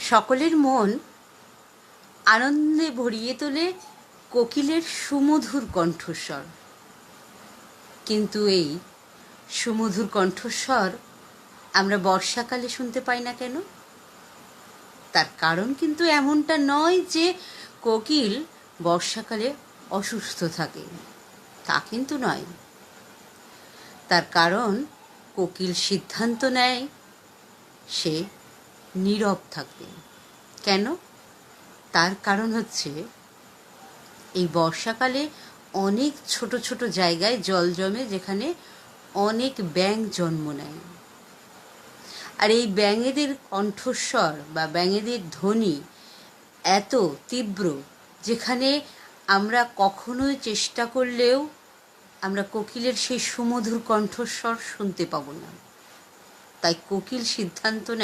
সকলের মন আনন্দে ভরিয়ে তোলে কোকিলের সুমধুর কণ্ঠস্বর। কিন্তু এই সুমধুর কণ্ঠস্বর আমরা বর্ষাকালে শুনতে পাই না কেন? তার কারণ কিন্তু এমনটা নয় যে কোকিল বর্ষাকালে অসুস্থ থাকে, তা কিন্তু নয়। তার কারণ কোকিল সিদ্ধান্ত নেয় সে নীরব থাকবে। কেন? তার কারণ হচ্ছে এই বর্ষাকালে অনেক ছোট ছোট জায়গায় জল জমে, যেখানে অনেক ব্যাঙ জন্ম নেয়। আর এই ব্যাঙেদের কণ্ঠস্বর বা ব্যাঙেদের ধ্বনি এত তীব্র, যেখানে আমরা কখনোই চেষ্টা করলেও আমরা কোকিলের সেই সুমধুর কণ্ঠস্বর শুনতে পাবো না। তাই কোকিল সিদ্ধান্ত নেয়